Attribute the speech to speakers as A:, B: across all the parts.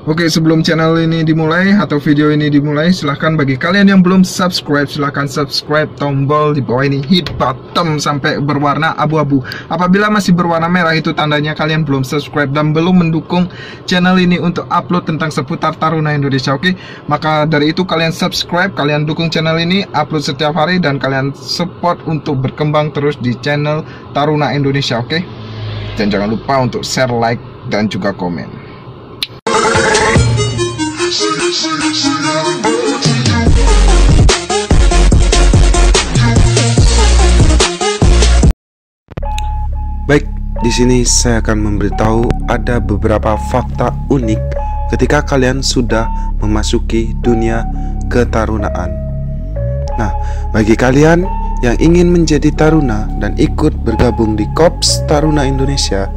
A: Oke, sebelum channel ini dimulai atau video ini dimulai, silahkan bagi kalian yang belum subscribe, silahkan subscribe, tombol di bawah ini hit bottom sampai berwarna abu-abu. Apabila masih berwarna merah, itu tandanya kalian belum subscribe dan belum mendukung channel ini untuk upload tentang seputar Taruna Indonesia. Oke, maka dari itu kalian subscribe, kalian dukung channel ini, upload setiap hari, dan kalian support untuk berkembang terus di channel Taruna Indonesia. Oke, dan jangan lupa untuk share, like, dan juga komen.
B: Baik, di sini saya akan memberitahu ada beberapa fakta unik ketika kalian sudah memasuki dunia ketarunaan. Nah, bagi kalian yang ingin menjadi taruna dan ikut bergabung di Korps Taruna Indonesia,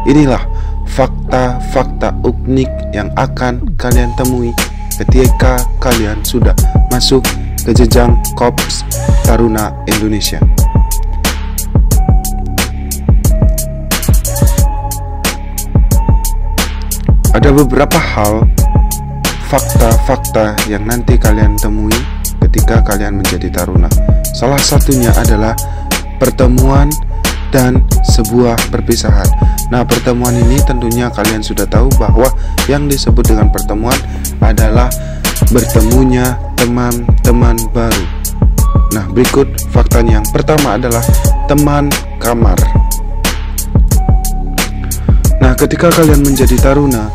B: inilah fakta-fakta unik yang akan kalian temui ketika kalian sudah masuk ke jenjang Korps Taruna Indonesia. Ada beberapa hal, fakta-fakta yang nanti kalian temui ketika kalian menjadi taruna. Salah satunya adalah pertemuan dan sebuah perpisahan. Nah, pertemuan ini tentunya kalian sudah tahu bahwa yang disebut dengan pertemuan adalah bertemunya teman-teman baru. Nah, berikut faktanya. Yang pertama adalah teman kamar. Nah, ketika kalian menjadi taruna,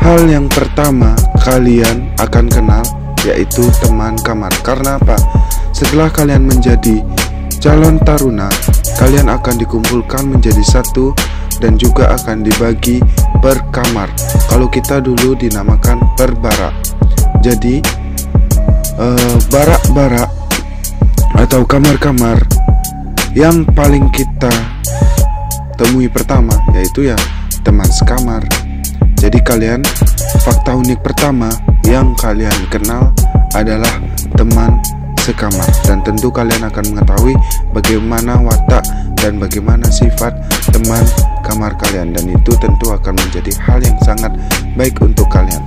B: hal yang pertama kalian akan kenal yaitu teman kamar. Karena apa? Setelah kalian menjadi calon taruna, kalian akan dikumpulkan menjadi satu dan juga akan dibagi per kamar. Kalau kita dulu dinamakan per barak. Jadi barak-barak atau kamar-kamar yang paling kita temui pertama yaitu ya teman sekamar. Jadi kalian, fakta unik pertama yang kalian kenal adalah teman sekamar. Dan tentu kalian akan mengetahui bagaimana watak dan bagaimana sifat teman kamar kalian, dan itu tentu akan menjadi hal yang sangat baik untuk kalian.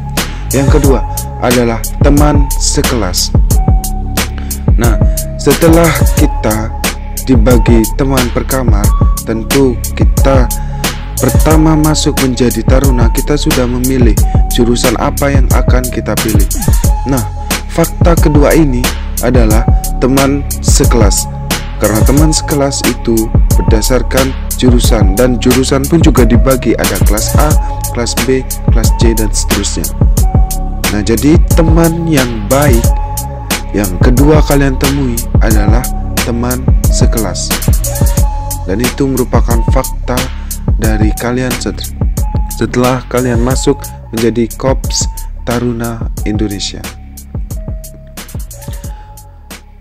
B: Yang kedua adalah teman sekelas. Nah, setelah kita dibagi teman per kamar, tentu kita pertama masuk menjadi taruna, kita sudah memilih jurusan apa yang akan kita pilih. Nah, fakta kedua ini adalah teman sekelas. Karena teman sekelas itu berdasarkan jurusan, dan jurusan pun juga dibagi, ada kelas A, kelas B, kelas C, dan seterusnya. Nah, jadi teman yang baik yang kedua kalian temui adalah teman sekelas. Dan itu merupakan fakta dari kalian setelah kalian masuk menjadi Korps Taruna Indonesia.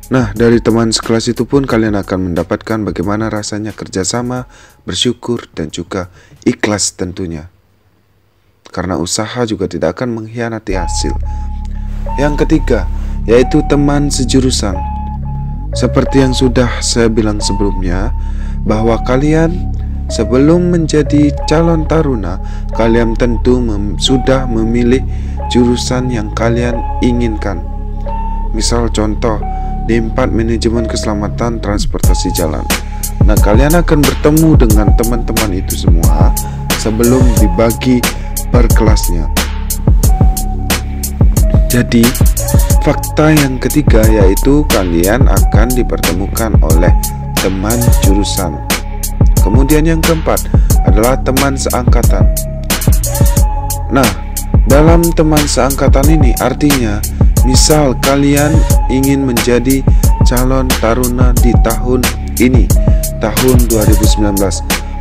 B: Nah, dari teman sekelas itu pun kalian akan mendapatkan bagaimana rasanya kerjasama, bersyukur, dan juga ikhlas tentunya. Karena usaha juga tidak akan mengkhianati hasil. Yang ketiga, yaitu teman sejurusan. Seperti yang sudah saya bilang sebelumnya, bahwa kalian sebelum menjadi calon taruna, kalian tentu sudah memilih jurusan yang kalian inginkan. Misal contoh, D4 Manajemen Keselamatan Transportasi Jalan. Nah, kalian akan bertemu dengan teman-teman itu semua sebelum dibagi per kelasnya. Jadi, fakta yang ketiga yaitu kalian akan dipertemukan oleh teman jurusan. Kemudian yang keempat adalah teman seangkatan. Nah, dalam teman seangkatan ini artinya misal kalian ingin menjadi calon taruna di tahun ini, tahun 2019,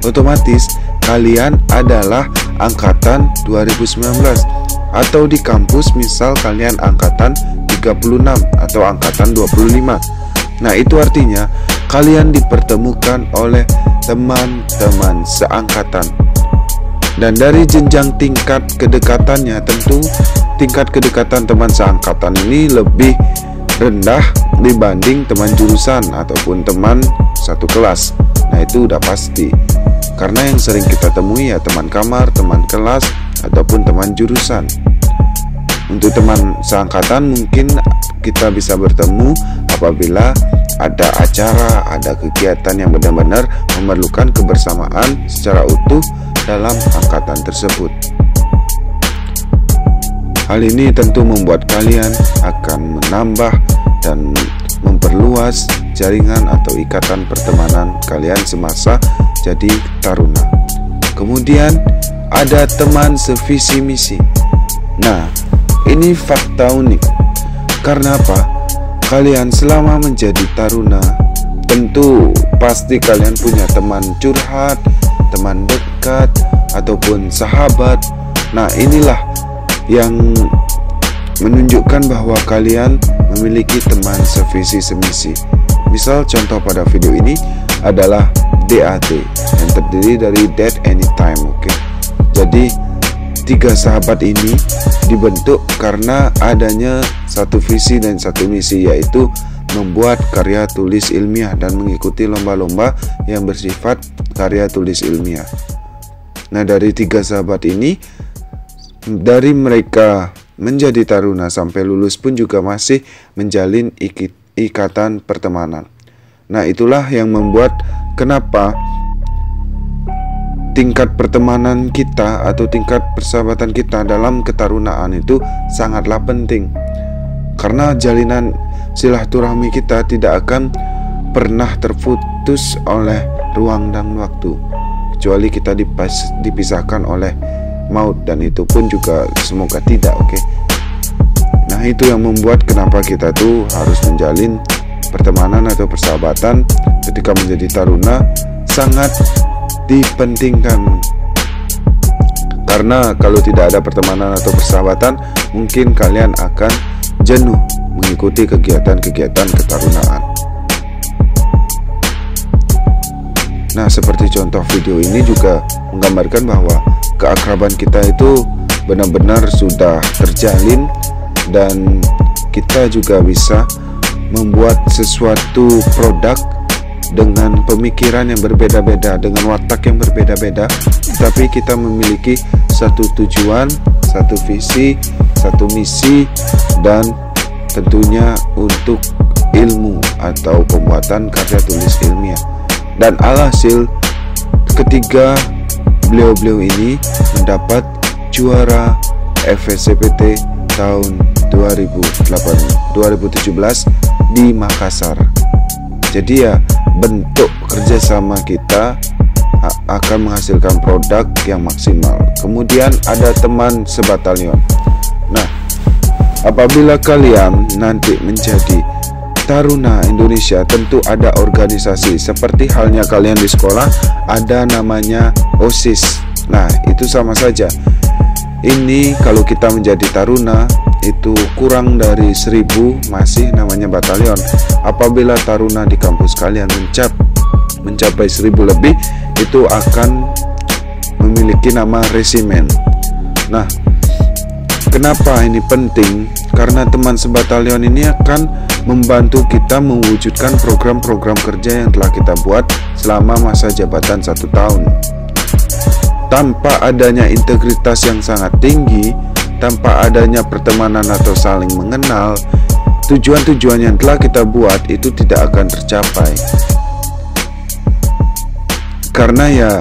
B: otomatis kalian adalah angkatan 2019. Atau di kampus misal kalian angkatan 36 atau angkatan 25. Nah, itu artinya kalian dipertemukan oleh teman-teman seangkatan. Dan dari jenjang tingkat kedekatannya, tentu tingkat kedekatan teman seangkatan ini lebih rendah dibanding teman jurusan ataupun teman satu kelas. Nah, itu udah pasti. Karena yang sering kita temui ya teman kamar, teman kelas, ataupun teman jurusan. Untuk teman seangkatan mungkin kita bisa bertemu apabila ada acara, ada kegiatan yang benar-benar memerlukan kebersamaan secara utuh dalam angkatan tersebut. Hal ini tentu membuat kalian akan menambah dan memperluas jaringan atau ikatan pertemanan kalian semasa jadi taruna. Kemudian ada teman sevisi misi. Nah, ini fakta unik. Karena apa? Kalian selama menjadi taruna, tentu pasti kalian punya teman curhat, teman dekat, ataupun sahabat. Nah, inilah yang menunjukkan bahwa kalian memiliki teman sevisi semisi. Misal contoh pada video ini adalah DAT yang terdiri dari Date Anytime. Oke. Jadi 3 sahabat ini dibentuk karena adanya satu visi dan satu misi, yaitu membuat karya tulis ilmiah dan mengikuti lomba-lomba yang bersifat karya tulis ilmiah. Nah, dari 3 sahabat ini, dari mereka menjadi taruna sampai lulus pun juga masih menjalin ikatan pertemanan. Nah, itulah yang membuat kenapa tingkat pertemanan kita atau tingkat persahabatan kita dalam ketarunaan itu sangatlah penting. Karena jalinan silaturahmi kita tidak akan pernah terputus oleh ruang dan waktu, kecuali kita dipisahkan oleh maut, dan itu pun juga semoga tidak. Oke. Nah, itu yang membuat kenapa kita tuh harus menjalin pertemanan atau persahabatan ketika menjadi taruna sangat dipentingkan. Karena kalau tidak ada pertemanan atau persahabatan, mungkin kalian akan jenuh mengikuti kegiatan-kegiatan ketarunaan. Nah, seperti contoh video ini juga menggambarkan bahwa keakraban kita itu benar-benar sudah terjalin, dan kita juga bisa membuat sesuatu produk dengan pemikiran yang berbeda-beda, dengan watak yang berbeda-beda, tetapi kita memiliki satu tujuan, satu visi, satu misi, dan tentunya untuk ilmu atau pembuatan karya tulis ilmiah. Dan alhasil ketiga beliau-beliau ini mendapat juara FSCPT tahun 2017 di Makassar. Jadi ya, bentuk kerjasama kita akan menghasilkan produk yang maksimal. Kemudian ada teman sebatalion. Nah, apabila kalian nanti menjadi taruna Indonesia, tentu ada organisasi. Seperti halnya kalian di sekolah ada namanya OSIS. Nah, itu sama saja. Ini kalau kita menjadi taruna itu kurang dari 1000 masih namanya batalion. Apabila taruna di kampus kalian mencapai 1000 lebih, itu akan memiliki nama resimen. Nah, kenapa ini penting? Karena teman sebatalion ini akan membantu kita mewujudkan program-program kerja yang telah kita buat selama masa jabatan 1 tahun. Tanpa adanya integritas yang sangat tinggi, tanpa adanya pertemanan atau saling mengenal, tujuan-tujuan yang telah kita buat itu tidak akan tercapai. Karena ya,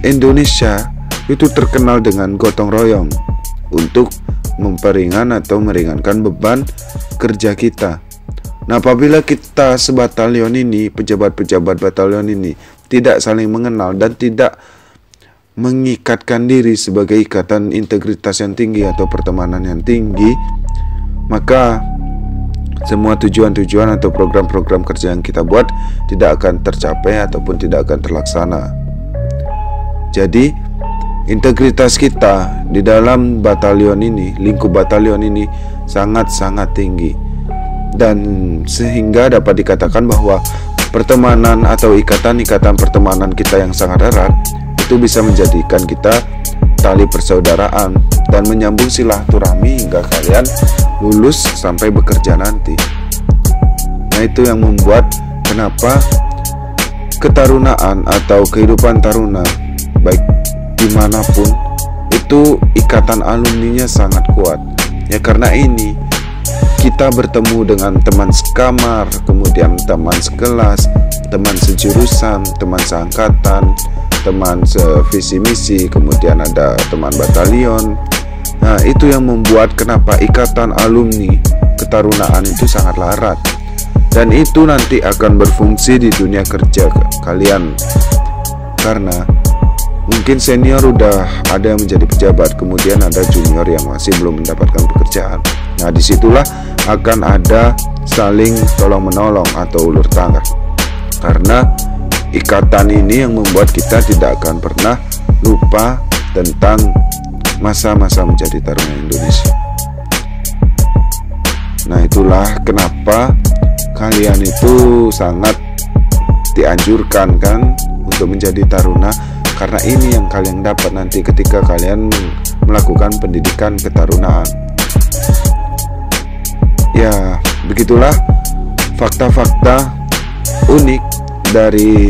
B: Indonesia itu terkenal dengan gotong royong untuk memperingan atau meringankan beban kerja kita. Nah, apabila kita sebatalion ini, pejabat-pejabat batalion ini tidak saling mengenal dan tidak mengikatkan diri sebagai ikatan integritas yang tinggi atau pertemanan yang tinggi, maka semua tujuan-tujuan atau program-program kerja yang kita buat tidak akan tercapai ataupun tidak akan terlaksana. Jadi integritas kita di dalam batalion ini, lingkup batalion ini sangat-sangat tinggi, dan sehingga dapat dikatakan bahwa pertemanan atau ikatan-ikatan pertemanan kita yang sangat erat itu bisa menjadikan kita tali persaudaraan dan menyambung silaturahmi hingga kalian lulus sampai bekerja nanti. Nah, itu yang membuat kenapa ketarunaan atau kehidupan taruna baik dimanapun itu ikatan alumninya sangat kuat. Ya karena ini kita bertemu dengan teman sekamar, kemudian teman sekelas, teman sejurusan, teman seangkatan, teman sevisi misi, kemudian ada teman batalion. Nah, itu yang membuat kenapa ikatan alumni ketarunaan itu sangatlah erat. Dan itu nanti akan berfungsi di dunia kerja kalian. Karena mungkin senior udah ada yang menjadi pejabat, kemudian ada junior yang masih belum mendapatkan pekerjaan. Nah, disitulah akan ada saling tolong menolong atau ulur tangan. Karena ikatan ini yang membuat kita tidak akan pernah lupa tentang masa-masa menjadi taruna Indonesia. Nah, itulah kenapa kalian itu sangat dianjurkan kan untuk menjadi taruna, karena ini yang kalian dapat nanti ketika kalian melakukan pendidikan ketarunaan. Ya, begitulah fakta-fakta unik dari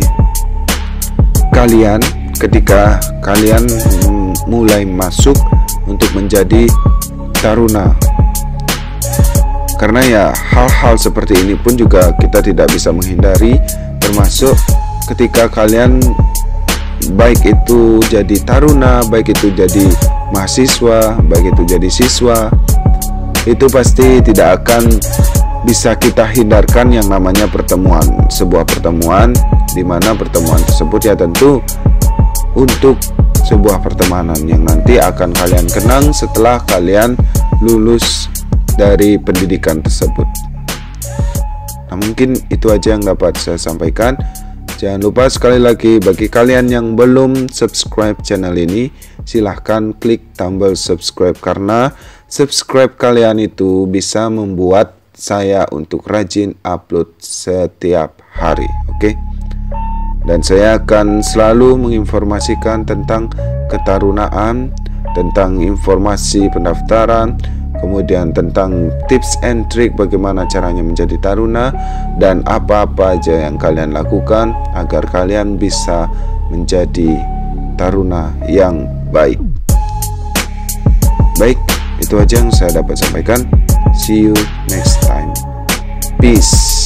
B: kalian ketika kalian mulai masuk untuk menjadi taruna. Karena ya hal-hal seperti ini pun juga kita tidak bisa menghindari, termasuk ketika kalian baik itu jadi taruna, baik itu jadi mahasiswa, baik itu jadi siswa, itu pasti tidak akan bisa kita hindarkan yang namanya pertemuan. Sebuah pertemuan di mana pertemuan tersebut ya tentu untuk sebuah pertemanan yang nanti akan kalian kenang setelah kalian lulus dari pendidikan tersebut. Nah, mungkin itu aja yang dapat saya sampaikan. Jangan lupa sekali lagi, bagi kalian yang belum subscribe channel ini, silahkan klik tombol subscribe, karena subscribe kalian itu bisa membuat saya untuk rajin upload setiap hari. Oke? Dan saya akan selalu menginformasikan tentang ketarunaan, tentang informasi pendaftaran, kemudian tentang tips and trick bagaimana caranya menjadi taruna, dan apa-apa aja yang kalian lakukan agar kalian bisa menjadi taruna yang baik. Baik, itu aja yang saya dapat sampaikan. See you next time. Peace.